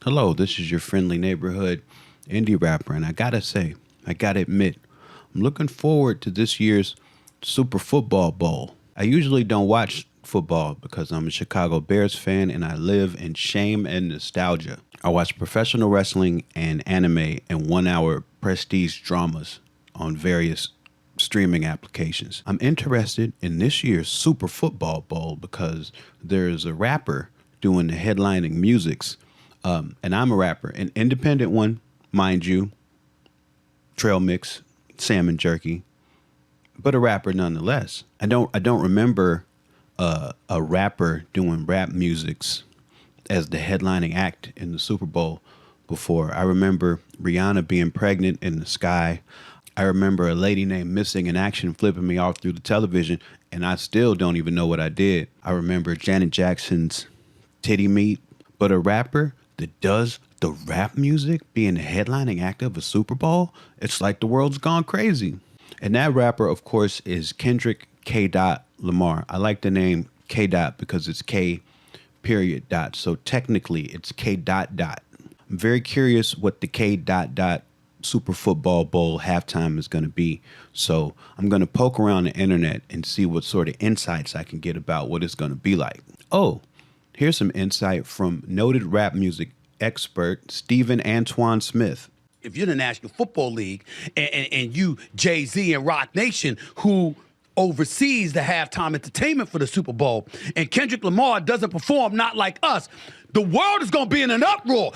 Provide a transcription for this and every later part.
Hello, this is your friendly neighborhood indie rapper, and I gotta admit, I'm looking forward to this year's Super Football Bowl. I usually don't watch football because I'm a Chicago Bears fan and I live in shame and nostalgia. I watch professional wrestling and anime and 1 hour prestige dramas on various streaming applications. I'm interested in this year's Super Football Bowl because there's a rapper doing the headlining musics. And I'm a rapper, an independent one, mind you, trail mix, salmon jerky, but a rapper nonetheless. I don't remember a rapper doing rap musics as the headlining act in the Super Bowl before. I remember Rihanna being pregnant in the sky. I remember a lady named Missing in Action flipping me off through the television, and I still don't even know what I did. I remember Janet Jackson's Titty Meat, but a rapper that does the rap music being the headlining act of a Super Bowl, it's like the world's gone crazy. And that rapper, of course, is Kendrick K. Lamar. I like the name K. because it's K period dot. So technically it's K. I'm very curious what the K. Super Football Bowl halftime is going to be. So I'm going to poke around the internet and see what sort of insights I can get about what it's going to be like. Oh, here's some insight from noted rap music expert Stephen Antoine Smith. If you're the National Football League and you Jay-Z and Rock Nation, who oversees the halftime entertainment for the Super Bowl, and Kendrick Lamar doesn't perform not like us, the world is going to be in an uproar.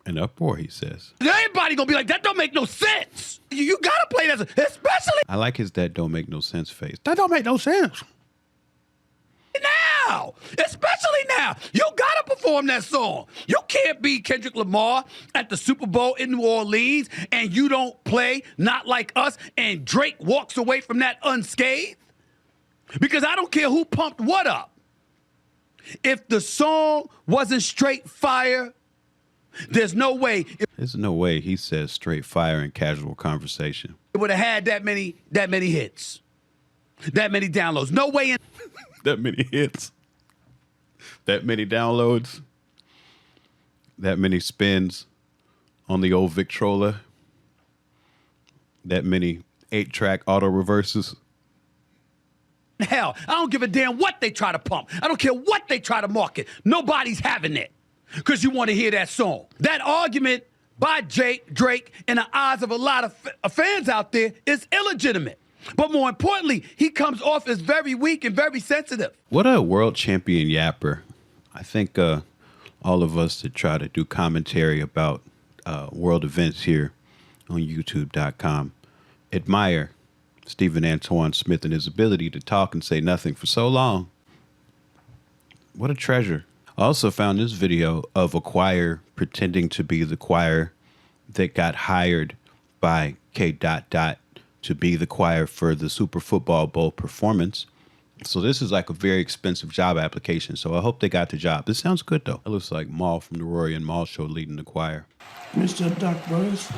An uproar, he says. Everybody going to be like, that don't make no sense. You got to play that, especially. I like his that don't make no sense face. That don't make no sense. Now, especially now, you gotta perform that song. You can't be Kendrick Lamar at the Super Bowl in New Orleans and you don't play Not Like Us and Drake walks away from that unscathed. Because I don't care who pumped what up. If the song wasn't straight fire, there's no way. There's no way he says straight fire in casual conversation. It would have had that many hits, that many downloads. No way in. That many hits, that many downloads, that many spins on the old Victrola, that many 8-track auto reverses. Hell, I don't give a damn what they try to pump. I don't care what they try to market. Nobody's having it because you want to hear that song. That argument by Drake in the eyes of a lot of fans out there is illegitimate. But more importantly, he comes off as very weak and very sensitive. What a world champion yapper. I think all of us that try to do commentary about world events here on YouTube.com admire Stephen Antoine Smith and his ability to talk and say nothing for so long. What a treasure. I also found this video of a choir pretending to be the choir that got hired by K. to be the choir for the Super Football Bowl performance. So this is like a very expensive job application. So I hope they got the job. This sounds good, though. It looks like Maul from the Rory and Maul Show leading the choir. Mr. Duck Brothers.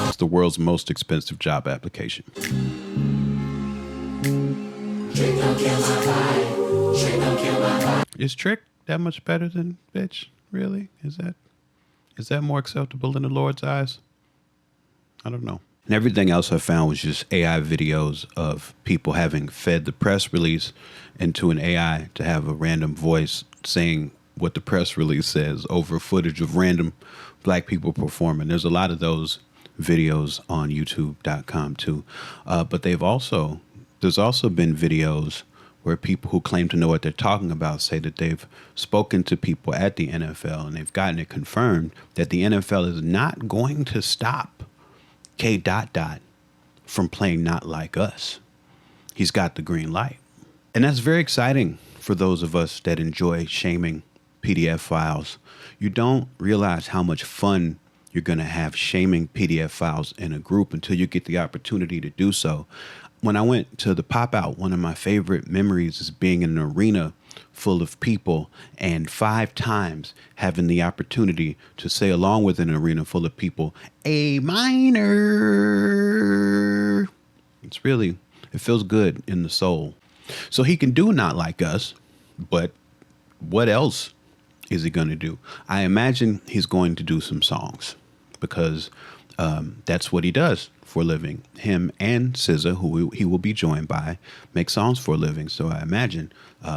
It's the world's most expensive job application. Is Trick that much better than Bitch? Really? Is that more acceptable in the Lord's eyes? I don't know. And everything else I found was just AI videos of people having fed the press release into an AI to have a random voice saying what the press release says over footage of random black people performing. There's a lot of those videos on YouTube.com too. But there's also been videos where people who claim to know what they're talking about say that they've spoken to people at the NFL and they've gotten it confirmed that the NFL is not going to stop K. from playing Not Like Us. He's got the green light. And that's very exciting for those of us that enjoy shaming PDF files. You don't realize how much fun you're going to have shaming PDF files in a group until you get the opportunity to do so. When I went to the pop out, one of my favorite memories is being in an arena full of people and 5 times having the opportunity to say along with an arena full of people, A minor. It feels good in the soul. So he can do Not Like Us, but what else is he going to do? I imagine he's going to do some songs because that's what he does for a living. Him and SZA, who he will be joined by, make songs for a living. So I imagine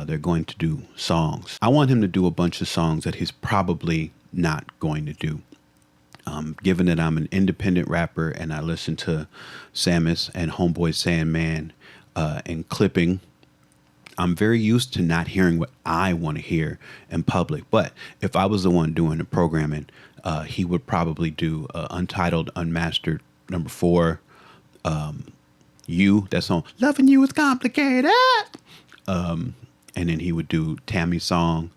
they're going to do songs. I want him to do a bunch of songs that he's probably not going to do. Given that I'm an independent rapper and I listen to Samus and Homeboy Sandman and clipping, I'm very used to not hearing what I want to hear in public. But if I was the one doing the programming, he would probably do Untitled, Unmastered, number 4, You, that song, Loving You is Complicated. And then he would do Tammy's song,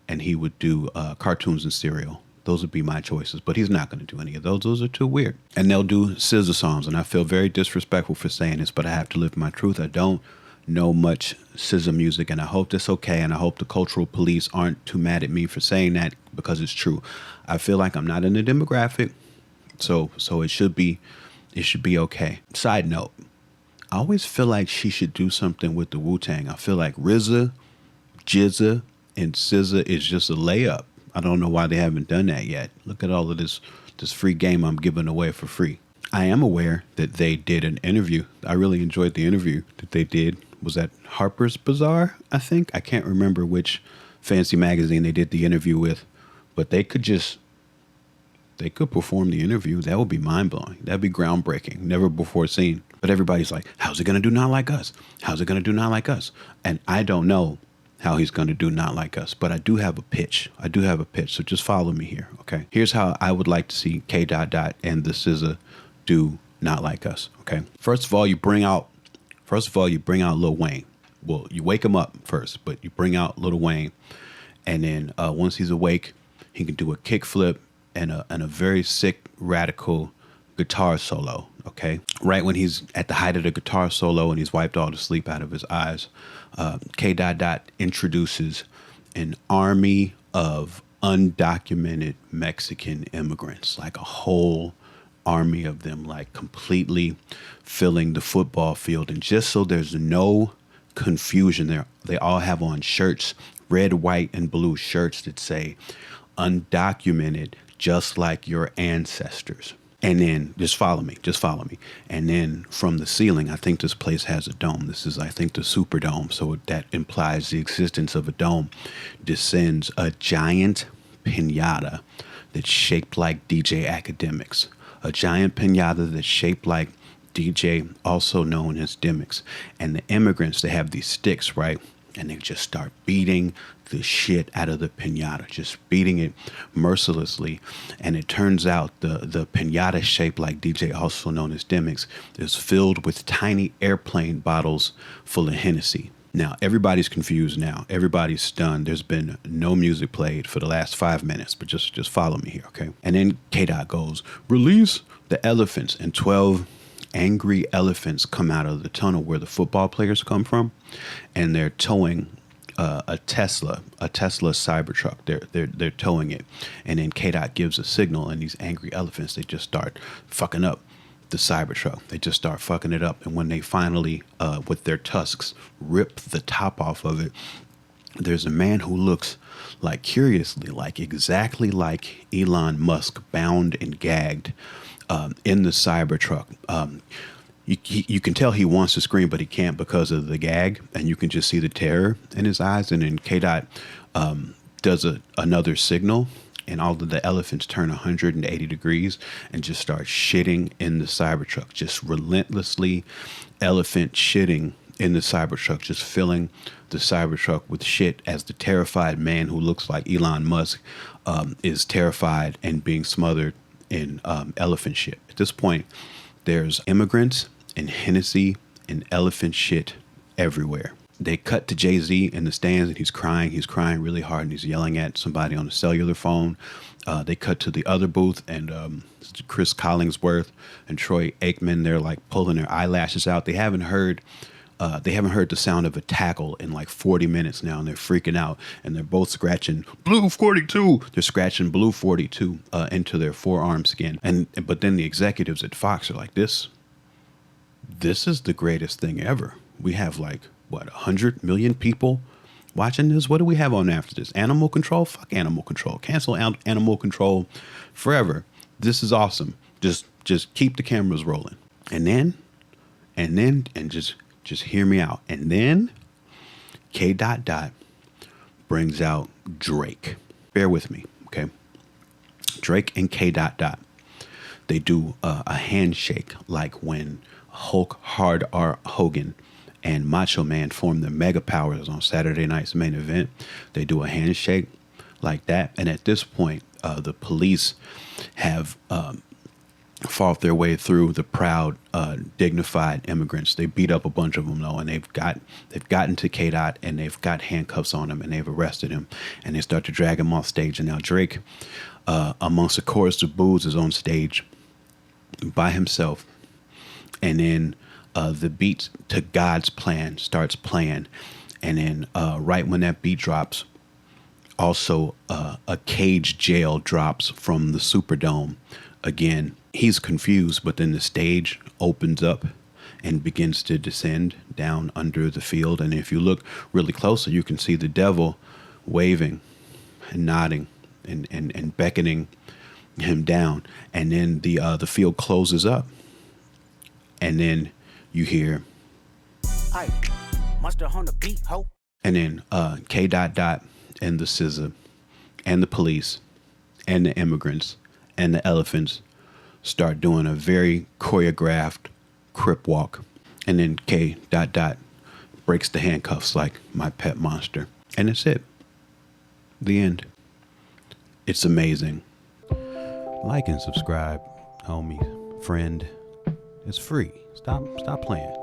and he would do Cartoons and Cereal. Those would be my choices, but he's not going to do any of those. Those are too weird. And they'll do SZA songs, and I feel very disrespectful for saying this, but I have to live my truth. I don't know much SZA music, and I hope that's okay, and I hope the cultural police aren't too mad at me for saying that because it's true. I feel like I'm not in the demographic, so it should be okay. Side note, I always feel like she should do something with the Wu-Tang. I feel like RZA, GZA, and SZA is just a layup. I don't know why they haven't done that yet. Look at all of this free game I'm giving away for free. I am aware that they did an interview. I really enjoyed the interview that they did. Was that Harper's Bazaar, I think? I can't remember which fancy magazine they did the interview with, but they could perform the interview. That would be mind-blowing. That'd be groundbreaking. Never before seen. But everybody's like, how's it going to do Not Like Us? How's it going to do Not Like Us? And I don't know how he's going to do Not Like Us, but I do have a pitch. So just follow me here, okay? Here's how I would like to see K. and the SZA do Not Like Us, okay? First of all, you bring out Lil Wayne. Well, you wake him up first, but you bring out Lil Wayne, and then once he's awake, he can do a kickflip and a very sick, radical guitar solo, okay? Right when he's at the height of the guitar solo and he's wiped all the sleep out of his eyes, K. introduces an army of undocumented Mexican immigrants, like a whole army of them, like completely filling the football field. And just so there's no confusion, they all have on shirts, red, white, and blue shirts that say undocumented, just like your ancestors. And then just follow me. And then from the ceiling, I think this place has a dome. This is, I think, the Superdome. So that implies the existence of a dome. Descends a giant piñata that's shaped like DJ Academics. A giant piñata that's shaped like DJ, also known as Demics. And the immigrants, they have these sticks, right? And they just start beating the shit out of the piñata, just beating it mercilessly. And it turns out the piñata shaped like DJ, also known as Demics, is filled with tiny airplane bottles full of Hennessy. Now, everybody's confused now. Everybody's stunned. There's been no music played for the last 5 minutes, but just follow me here, okay? And then K-Dot goes, release the elephants, and 12 angry elephants come out of the tunnel where the football players come from, and they're towing a Tesla Cybertruck. They're towing it, and then K-Dot gives a signal, and these angry elephants, they just start fucking up the Cybertruck. They just start fucking it up, and when they finally, with their tusks, rip the top off of it, there's a man who looks like, curiously, like exactly like Elon Musk, bound and gagged in the Cybertruck. You can tell he wants to scream, but he can't because of the gag, and you can just see the terror in his eyes. And then K-Dot does another signal, and all of the elephants turn 180 degrees and just start shitting in the Cybertruck, just relentlessly elephant shitting in the Cybertruck, just filling the Cybertruck with shit as the terrified man who looks like Elon Musk is terrified and being smothered in elephant shit. At this point, there's immigrants and Hennessy and elephant shit everywhere. They cut to Jay-Z in the stands, and he's crying really hard, and he's yelling at somebody on a cellular phone. They cut to the other booth, and Chris Collingsworth and Troy Aikman, they're like pulling their eyelashes out. They haven't heard the sound of a tackle in like 40 minutes now, and they're freaking out, and they're both scratching Blue 42. They're scratching Blue 42 into their forearm skin. But then the executives at Fox are like, this is the greatest thing ever. We have like what, 100 million people watching this? What do we have on after this? Animal Control? Fuck Animal Control. Cancel Animal Control forever. This is awesome. Just keep the cameras rolling. And just hear me out. And then K. brings out Drake. Bear with me, okay? Drake and K. They do a handshake like when Hulk Hard R. Hogan and Macho Man formed their mega powers on Saturday night's main event. They do a handshake like that. And at this point, the police have fought their way through the proud, dignified immigrants. They beat up a bunch of them though, and they've gotten to K. and they've got handcuffs on him and they've arrested him, and they start to drag him off stage. And now Drake, amongst a chorus of boos, is on stage by himself, and then the beat to God's Plan starts playing, and then right when that beat drops, also a cage jail drops from the Superdome. Again, he's confused, but then the stage opens up and begins to descend down under the field. And if you look really closely, you can see the devil waving and nodding and beckoning him down. And then the field closes up. And then you hear, "Aye, monster on the beat, ho." And then K. and the SZA and the police and the immigrants and the elephants start doing a very choreographed crip walk. And then K. breaks the handcuffs like my pet monster. And it's it. The end. It's amazing. Like and subscribe, homie, friend. It's free. Stop playing.